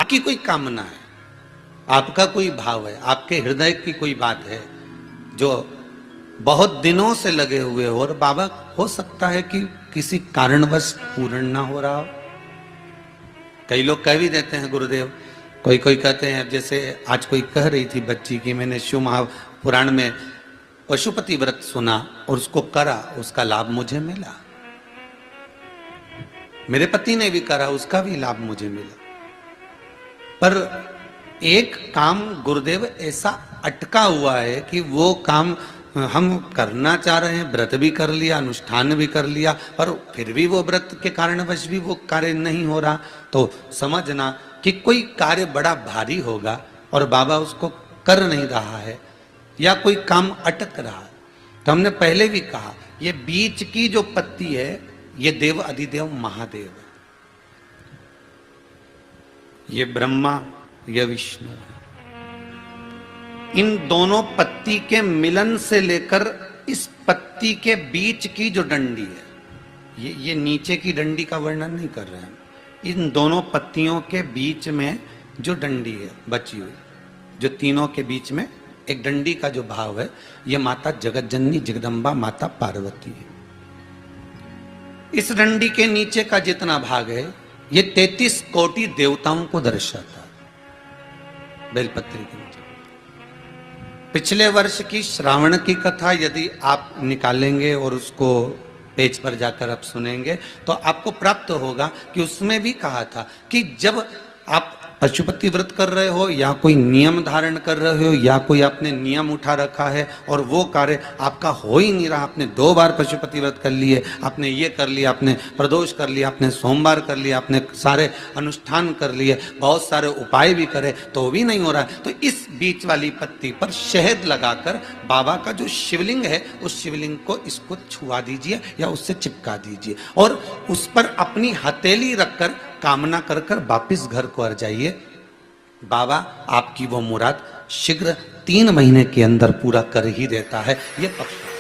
आपकी कोई कामना है, आपका कोई भाव है, आपके हृदय की कोई बात है जो बहुत दिनों से लगे हुए हो, और बाबा हो सकता है कि किसी कारणवश पूर्ण ना हो रहा हो। कई लोग कह भी देते हैं गुरुदेव, कोई कोई कहते हैं, जैसे आज कोई कह रही थी बच्ची की मैंने शिव महापुराण में पशुपति व्रत सुना और उसको करा, उसका लाभ मुझे मिला। मेरे पति ने भी करा, उसका भी लाभ मुझे मिला। पर एक काम गुरुदेव ऐसा अटका हुआ है कि वो काम हम करना चाह रहे हैं, व्रत भी कर लिया, अनुष्ठान भी कर लिया, पर फिर भी वो व्रत के कारणवश भी वो कार्य नहीं हो रहा। तो समझना कि कोई कार्य बड़ा भारी होगा और बाबा उसको कर नहीं रहा है, या कोई काम अटक रहा है। तो हमने पहले भी कहा, ये बीच की जो पत्ती है ये देव अधिदेव महादेव है, ये ब्रह्मा, ये विष्णु है। इन दोनों पत्ती के मिलन से लेकर इस पत्ती के बीच की जो डंडी है, ये नीचे की डंडी का वर्णन नहीं कर रहे हैं, इन दोनों पत्तियों के बीच में जो डंडी है बची हुई, जो तीनों के बीच में एक डंडी का जो भाव है, ये माता जगत जननी जगदम्बा माता पार्वती है। इस डंडी के नीचे का जितना भाग है ये 33 कोटि देवताओं को दर्शाता है। बेलपत्री के नीचे पिछले वर्ष की श्रावण की कथा यदि आप निकालेंगे और उसको पेज पर जाकर आप सुनेंगे तो आपको प्राप्त होगा कि उसमें भी कहा था कि जब आप पशुपति व्रत कर रहे हो या कोई नियम धारण कर रहे हो या कोई आपने नियम उठा रखा है और वो कार्य आपका हो ही नहीं रहा, आपने 2 बार पशुपति व्रत कर लिए, आपने ये कर लिया, आपने प्रदोष कर लिया, आपने सोमवार कर लिया, आपने सारे अनुष्ठान कर लिए, बहुत सारे उपाय भी करे तो भी नहीं हो रहा है, तो इस बीच वाली पत्ती पर शहद लगाकर बाबा का जो शिवलिंग है उस शिवलिंग को इसको छुआ दीजिए या उससे चिपका दीजिए और उस पर अपनी हथेली रखकर कामना कर कर वापिस घर को आ जाइए। बाबा आपकी वो मुराद शीघ्र 3 महीने के अंदर पूरा कर ही देता है। ये पक्का।